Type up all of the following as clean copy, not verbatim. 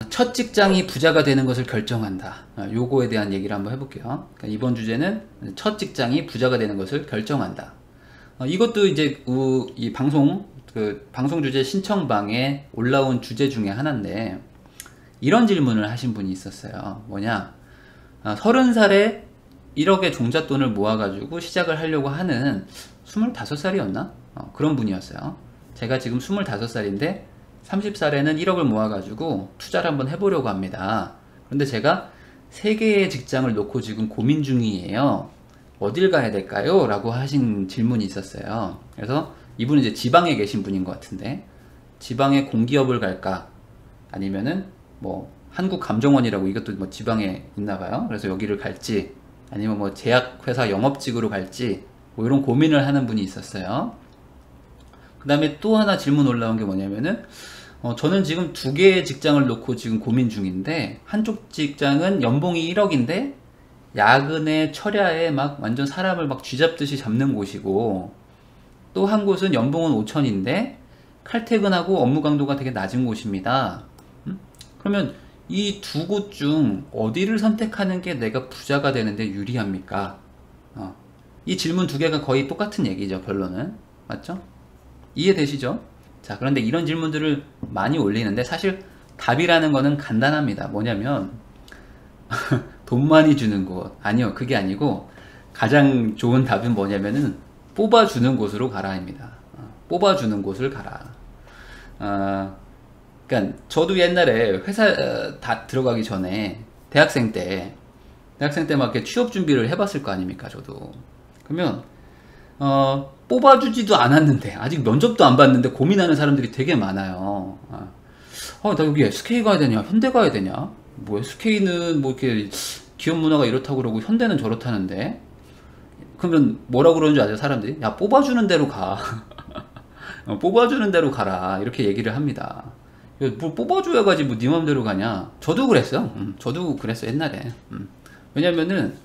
첫 직장이 부자가 되는 것을 결정한다. 요거에 대한 얘기를 한번 해볼게요. 그러니까 이번 주제는 첫 직장이 부자가 되는 것을 결정한다. 이것도 이제 이 방송 주제 신청방에 올라온 주제 중에 하나인데, 이런 질문을 하신 분이 있었어요. 뭐냐, 30살에 1억의 종잣돈을 모아가지고 시작을 하려고 하는 25살이었나? 그런 분이었어요. 제가 지금 25살인데 30살에는 1억을 모아가지고 투자를 한번 해보려고 합니다. 그런데 제가 3개의 직장을 놓고 지금 고민 중이에요. 어딜 가야 될까요? 라고 하신 질문이 있었어요. 그래서 이분은 이제 지방에 계신 분인 것 같은데, 지방의 공기업을 갈까? 아니면은 뭐 한국감정원이라고, 이것도 뭐 지방에 있나 봐요. 그래서 여기를 갈지, 아니면 뭐 제약회사 영업직으로 갈지, 뭐 이런 고민을 하는 분이 있었어요. 그 다음에 또 하나 질문 올라온 게 뭐냐면은, 저는 지금 2개의 직장을 놓고 지금 고민 중인데, 한쪽 직장은 연봉이 1억인데 야근에 철야에 막 완전 사람을 막 쥐잡듯이 잡는 곳이고, 또 한 곳은 연봉은 5천인데 칼퇴근하고 업무 강도가 되게 낮은 곳입니다. 그러면 이 2곳 중 어디를 선택하는 게 내가 부자가 되는데 유리합니까? 이 질문 2개가 거의 똑같은 얘기죠, 결론은. 맞죠? 이해되시죠? 자, 그런데 이런 질문들을 많이 올리는데 사실 답이라는 거는 간단합니다. 뭐냐면 돈 많이 주는 곳. 아니요, 그게 아니고 가장 좋은 답은 뭐냐면은 뽑아주는 곳으로 가라입니다. 뽑아주는 곳을 가라. 그러니까 저도 옛날에 회사 다 들어가기 전에 대학생 때 막 이렇게 취업 준비를 해봤을 거 아닙니까, 저도. 그러면 뽑아주지도 않았는데, 아직 면접도 안 봤는데 고민하는 사람들이 되게 많아요. 나 여기 SK 가야 되냐, 현대 가야 되냐? 뭐 SK는 뭐 이렇게 기업 문화가 이렇다고 그러고 현대는 저렇다는데. 그러면 뭐라고 그러는 줄 아세요, 사람들이? 야, 뽑아주는 대로 가. 뽑아주는 대로 가라, 이렇게 얘기를 합니다. 뭐 뽑아줘야 가지 뭐 네 맘대로 가냐. 저도 그랬어요. 저도 그랬어요, 옛날에. 왜냐면은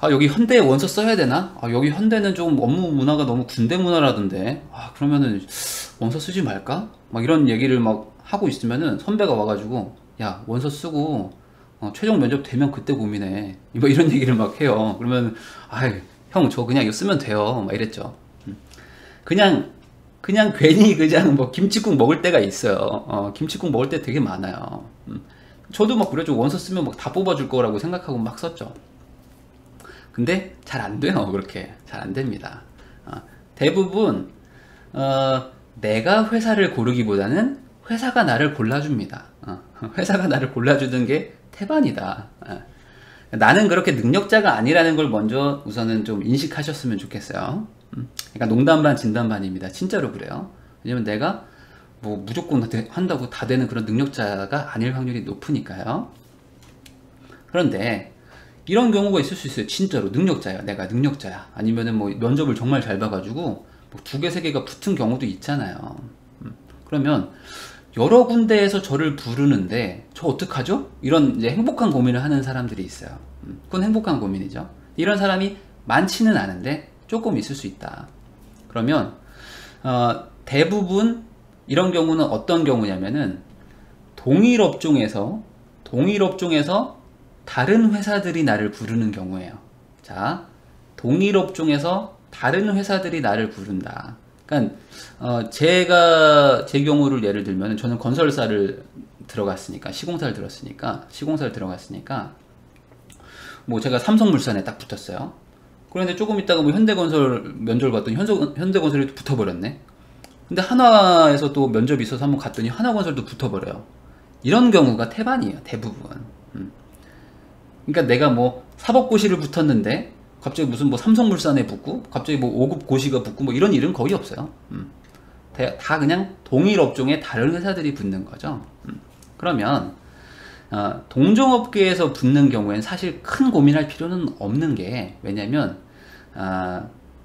여기 현대에 원서 써야 되나? 여기 현대는 좀 업무 문화가 너무 군대 문화라던데. 그러면은 원서 쓰지 말까? 막 이런 얘기를 막 하고 있으면은 선배가 와가지고, 야, 원서 쓰고 최종 면접 되면 그때 고민해. 뭐 이런 얘기를 막 해요. 그러면 형, 저 그냥 이거 쓰면 돼요. 막 이랬죠. 그냥 괜히 그냥 뭐 김치국 먹을 때가 있어요. 김치국 먹을 때 되게 많아요. 저도 막 그랬죠. 원서 쓰면 막 다 뽑아줄 거라고 생각하고 막 썼죠. 근데 잘 안 돼요. 그렇게 잘 안 됩니다. 대부분 내가 회사를 고르기보다는 회사가 나를 골라줍니다. 회사가 나를 골라주는 게 태반이다. 나는 그렇게 능력자가 아니라는 걸 먼저 우선은 좀 인식하셨으면 좋겠어요. 그러니까 농담 반 진담 반입니다. 진짜로 그래요. 왜냐면 내가 뭐 무조건 한다고 다 되는 그런 능력자가 아닐 확률이 높으니까요. 그런데 이런 경우가 있을 수 있어요. 진짜로 능력자야, 내가 능력자야. 아니면은 뭐 면접을 정말 잘 봐가지고 뭐 2개, 3개가 붙은 경우도 있잖아요. 그러면 여러 군데에서 저를 부르는데 저 어떡하죠? 이런 이제 행복한 고민을 하는 사람들이 있어요. 그건 행복한 고민이죠. 이런 사람이 많지는 않은데 조금 있을 수 있다. 그러면 대부분 이런 경우는 어떤 경우냐면은 동일 업종에서 다른 회사들이 나를 부르는 경우예요. 자, 동일 업종에서 다른 회사들이 나를 부른다. 그러니까 제 경우를 예를 들면, 저는 건설사를 들어갔으니까, 시공사를 들어갔으니까 뭐 제가 삼성물산에 딱 붙었어요. 그런데 조금 있다가 뭐 현대건설 면접을 봤더니 현대건설이 붙어버렸네. 근데 한화에서 또 면접이 있어서 한번 갔더니 한화건설도 붙어버려요. 이런 경우가 태반이에요, 대부분. 그러니까 내가 뭐 사법고시를 붙었는데 갑자기 무슨 뭐 삼성물산에 붙고, 갑자기 뭐 5급 고시가 붙고, 뭐 이런 일은 거의 없어요. 다 그냥 동일 업종에 다른 회사들이 붙는 거죠. 그러면 동종업계에서 붙는 경우에는 사실 큰 고민할 필요는 없는 게, 왜냐면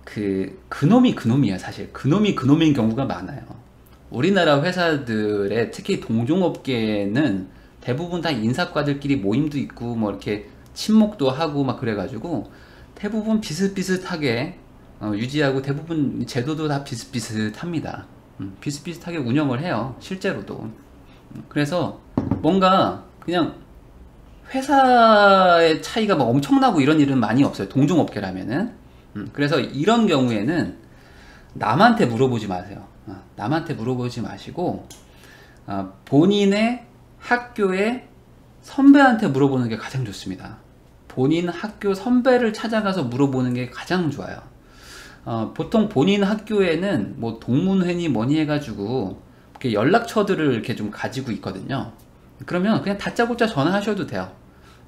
그놈이야. 사실 그놈인 경우가 많아요. 우리나라 회사들의 특히 동종업계는 대부분 다 인사과들끼리 모임도 있고 뭐 이렇게 친목도 하고 막 그래가지고 대부분 비슷비슷하게 유지하고, 대부분 제도도 다 비슷비슷합니다. 비슷비슷하게 운영을 해요, 실제로도. 그래서 뭔가 그냥 회사의 차이가 뭐 엄청나고 이런 일은 많이 없어요. 동종업계라면은. 그래서 이런 경우에는 남한테 물어보지 마세요. 남한테 물어보지 마시고 본인의 학교의 선배한테 물어보는 게 가장 좋습니다. 본인 학교 선배를 찾아가서 물어보는 게 가장 좋아요. 보통 본인 학교에는 뭐 동문회니 뭐니 해가지고 이렇게 연락처들을 이렇게 좀 가지고 있거든요. 그러면 그냥 다짜고짜 전화하셔도 돼요.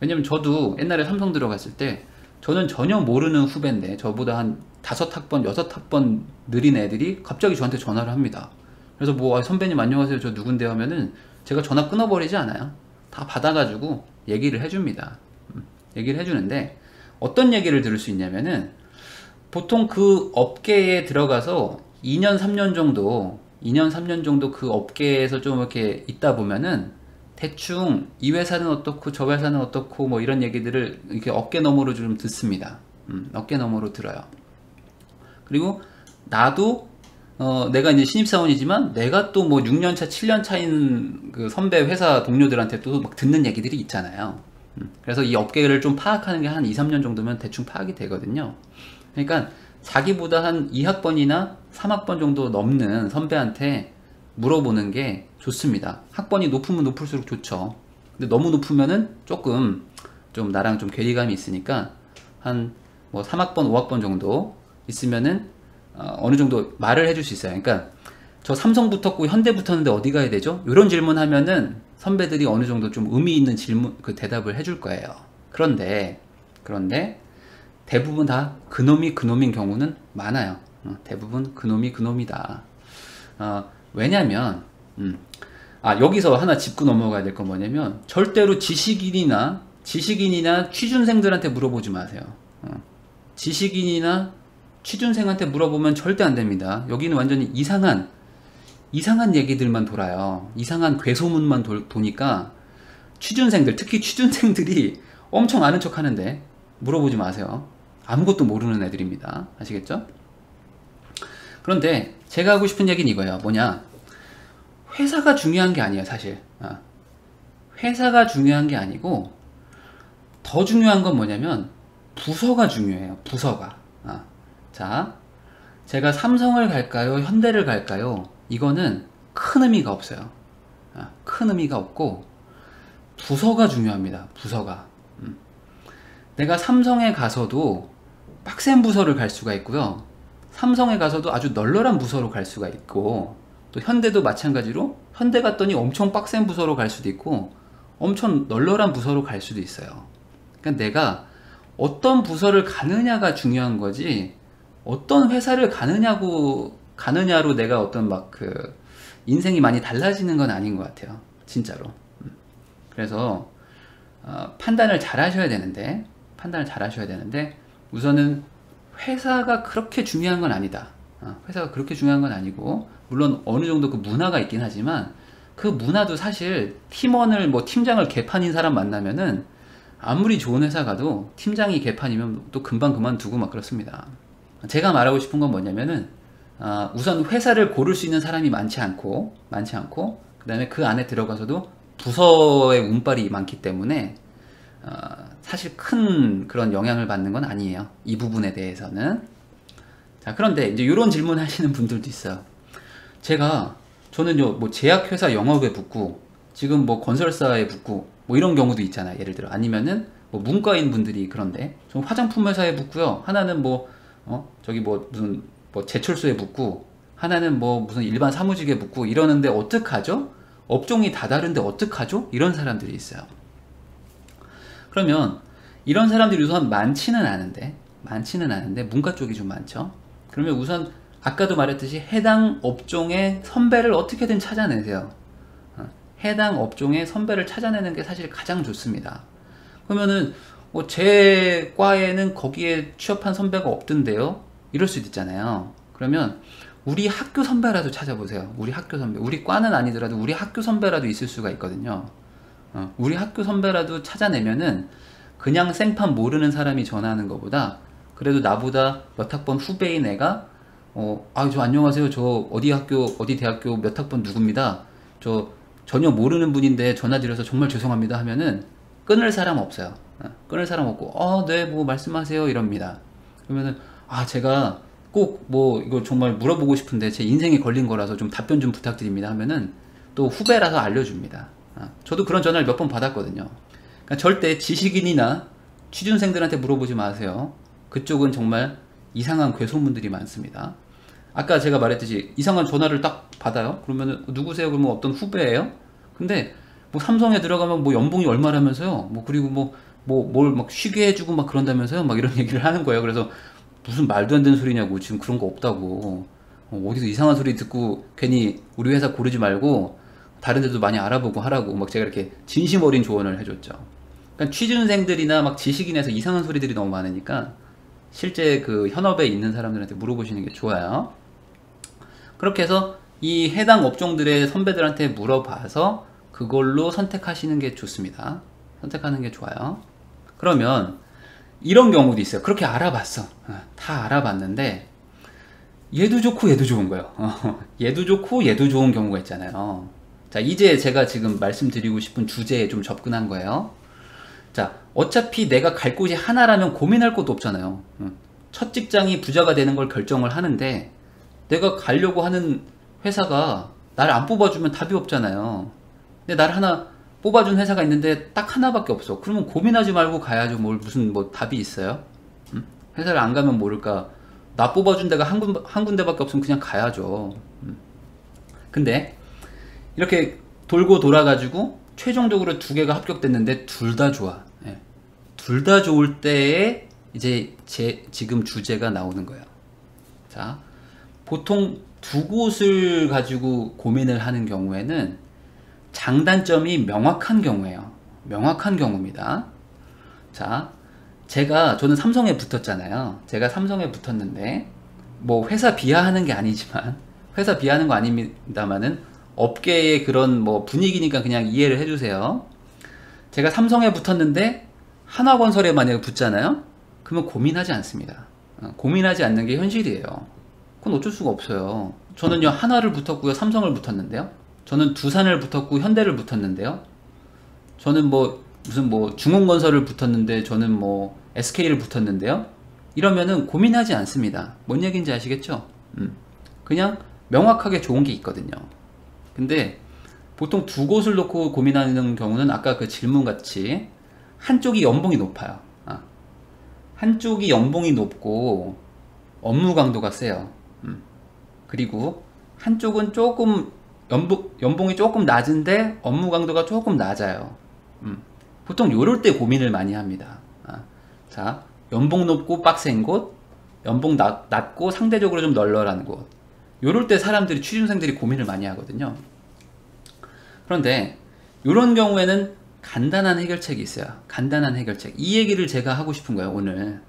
왜냐면 저도 옛날에 삼성 들어갔을 때 저는 전혀 모르는 후배인데 저보다 한 5학번, 6학번 느린 애들이 갑자기 저한테 전화를 합니다. 그래서 뭐 선배님 안녕하세요 저 누군데 하면은 제가 전화 끊어버리지 않아요. 다 받아가지고 얘기를 해줍니다. 얘기를 해주는데 어떤 얘기를 들을 수 있냐면은 보통 그 업계에 들어가서 2년 3년 정도 그 업계에서 좀 이렇게 있다 보면은 대충 이 회사는 어떻고 저 회사는 어떻고 뭐 이런 얘기들을 이렇게 어깨 너머로 좀 듣습니다. 어깨 너머로 들어요. 그리고 나도 내가 이제 신입사원이지만 내가 또 뭐 6년차 7년차인 그 선배 회사 동료들한테 또 막 듣는 얘기들이 있잖아요. 그래서 이 업계를 좀 파악하는 게 한 2, 3년 정도면 대충 파악이 되거든요. 그러니까 자기보다 한 2학번이나 3학번 정도 넘는 선배한테 물어보는 게 좋습니다. 학번이 높으면 높을수록 좋죠. 근데 너무 높으면은 조금 좀 나랑 좀 괴리감이 있으니까 한 뭐 3학번, 5학번 정도 있으면은 어느 정도 말을 해줄 수 있어요. 그러니까 저 삼성 붙었고 현대 붙었는데 어디 가야 되죠? 이런 질문 하면은 선배들이 어느 정도 좀 의미 있는 질문, 그 대답을 해줄 거예요. 그런데 대부분 다 그놈인 경우는 많아요. 대부분 그놈이다. 왜냐면 여기서 하나 짚고 넘어가야 될 건 뭐냐면 절대로 지식인이나 취준생들한테 물어보지 마세요. 지식인이나 취준생한테 물어보면 절대 안 됩니다. 여기는 완전히 이상한 얘기들만 돌아요. 이상한 괴소문만 도니까 취준생들, 특히 취준생들이 엄청 아는 척 하는데 물어보지 마세요. 아무것도 모르는 애들입니다. 아시겠죠? 그런데 제가 하고 싶은 얘기는 이거예요. 뭐냐? 회사가 중요한 게 아니에요, 사실. 회사가 중요한 게 아니고 더 중요한 건 뭐냐면 부서가 중요해요. 부서가. 자, 제가 삼성을 갈까요? 현대를 갈까요? 이거는 큰 의미가 없어요. 큰 의미가 없고 부서가 중요합니다. 부서가. 내가 삼성에 가서도 빡센 부서를 갈 수가 있고요. 삼성에 가서도 아주 널널한 부서로 갈 수가 있고, 또 현대도 마찬가지로 현대 갔더니 엄청 빡센 부서로 갈 수도 있고 엄청 널널한 부서로 갈 수도 있어요. 그러니까 내가 어떤 부서를 가느냐가 중요한 거지 어떤 회사를 가느냐로 내가 어떤 막 그 인생이 많이 달라지는 건 아닌 것 같아요. 진짜로. 그래서 판단을 잘 하셔야 되는데 우선은 회사가 그렇게 중요한 건 아니다. 회사가 그렇게 중요한 건 아니고 물론 어느 정도 그 문화가 있긴 하지만 그 문화도 사실 팀장을 개판인 사람 만나면은 아무리 좋은 회사 가도 팀장이 개판이면 또 금방 그만두고 막 그렇습니다. 제가 말하고 싶은 건 뭐냐면은 우선 회사를 고를 수 있는 사람이 많지 않고 그 다음에 그 안에 들어가서도 부서의 운빨이 많기 때문에 사실 큰 그런 영향을 받는 건 아니에요. 이 부분에 대해서는. 자, 그런데 이제 이런 질문 하시는 분들도 있어요. 저는요 뭐 제약회사 영업에 붙고 지금 뭐 건설사에 붙고 뭐 이런 경우도 있잖아요. 예를 들어 아니면은 뭐 문과인 분들이 그런데 좀 화장품 회사에 붙고요. 하나는 저기 무슨 제철소에 붙고 하나는 무슨 일반 사무직에 붙고 이러는데 어떡하죠? 업종이 다 다른데 어떡하죠? 이런 사람들이 있어요. 그러면 이런 사람들이 우선 많지는 않은데 문과 쪽이 좀 많죠. 그러면 우선 아까도 말했듯이 해당 업종의 선배를 어떻게든 찾아내세요. 해당 업종의 선배를 찾아내는 게 사실 가장 좋습니다. 그러면은 제 과에는 거기에 취업한 선배가 없던데요? 이럴 수도 있잖아요. 그러면 우리 학교 선배라도 찾아보세요. 우리 학교 선배. 우리 과는 아니더라도 우리 학교 선배라도 있을 수가 있거든요. 우리 학교 선배라도 찾아내면은 그냥 생판 모르는 사람이 전화하는 것보다 그래도 나보다 몇 학번 후배인 애가 저 안녕하세요. 저 어디 대학교 몇 학번 누구입니다. 저 전혀 모르는 분인데 전화드려서 정말 죄송합니다 하면은 끊을 사람 없어요. 끊을 사람 없고 네, 뭐 말씀하세요 이럽니다. 그러면은 제가 꼭 뭐 이거 정말 물어보고 싶은데 제 인생에 걸린 거라서 좀 답변 좀 부탁드립니다 하면은 또 후배라서 알려줍니다. 저도 그런 전화를 몇 번 받았거든요. 그러니까 절대 지식인이나 취준생들한테 물어보지 마세요. 그쪽은 정말 이상한 괴소문들이 많습니다. 아까 제가 말했듯이 이상한 전화를 딱 받아요. 그러면은 누구세요? 그러면 어떤 후배예요? 근데 뭐 삼성에 들어가면 뭐 연봉이 얼마라면서요? 뭐 그리고 뭘 막 쉬게 해주고 막 그런다면서요? 막 이런 얘기를 하는 거예요. 그래서 무슨 말도 안 되는 소리냐고, 지금 그런 거 없다고. 어디서 이상한 소리 듣고 괜히 우리 회사 고르지 말고 다른 데도 많이 알아보고 하라고 막 제가 이렇게 진심 어린 조언을 해줬죠. 그러니까 취준생들이나 막 지식인에서 이상한 소리들이 너무 많으니까 실제 그 현업에 있는 사람들한테 물어보시는 게 좋아요. 그렇게 해서 이 해당 업종들의 선배들한테 물어봐서 그걸로 선택하시는 게 좋습니다. 선택하는 게 좋아요. 그러면 이런 경우도 있어요. 그렇게 알아봤어. 다 알아봤는데 얘도 좋고 얘도 좋은 거예요. 얘도 좋고 얘도 좋은 경우가 있잖아요. 자, 이제 제가 지금 말씀드리고 싶은 주제에 좀 접근한 거예요. 자, 어차피 내가 갈 곳이 하나라면 고민할 것도 없잖아요. 첫 직장이 부자가 되는 걸 결정을 하는데 내가 가려고 하는 회사가 나를 안 뽑아주면 답이 없잖아요. 근데 나를 하나 뽑아준 회사가 있는데 딱 하나밖에 없어. 그러면 고민하지 말고 가야죠. 무슨 답이 있어요? 회사를 안 가면 모를까. 나 뽑아준 데가 한 군데밖에 없으면 그냥 가야죠. 근데 이렇게 돌고 돌아가지고 최종적으로 두 개가 합격됐는데 둘 다 좋아. 예. 둘 다 좋을 때에 이제 지금 주제가 나오는 거예요. 자, 보통 두 곳을 가지고 고민을 하는 경우에는 장단점이 명확한 경우예요. 명확한 경우입니다. 자, 저는 삼성에 붙었잖아요. 제가 삼성에 붙었는데 뭐 회사 비하하는 게 아니지만 회사 비하하는 거 아닙니다만은 업계의 그런 뭐 분위기니까 그냥 이해를 해주세요. 제가 삼성에 붙었는데 한화건설에 만약에 붙잖아요. 그러면 고민하지 않습니다. 고민하지 않는 게 현실이에요. 그건 어쩔 수가 없어요. 저는요 한화를 붙었고요, 삼성을 붙었는데요. 저는 두산을 붙었고 현대를 붙었는데요. 저는 무슨 중흥건설을 붙었는데 저는 SK를 붙었는데요. 이러면은 고민하지 않습니다. 뭔 얘기인지 아시겠죠? 그냥 명확하게 좋은 게 있거든요. 근데 보통 두 곳을 놓고 고민하는 경우는 아까 그 질문 같이 한쪽이 연봉이 높아요. 한쪽이 연봉이 높고 업무 강도가 세요. 그리고 한쪽은 조금 연봉이 조금 낮은데 업무 강도가 조금 낮아요. 보통 요럴 때 고민을 많이 합니다. 자, 연봉 높고 빡센 곳, 연봉 낮고 상대적으로 좀 널널한 곳. 요럴 때 취준생들이 고민을 많이 하거든요. 그런데 요런 경우에는 간단한 해결책이 있어요. 간단한 해결책. 이 얘기를 제가 하고 싶은 거예요, 오늘.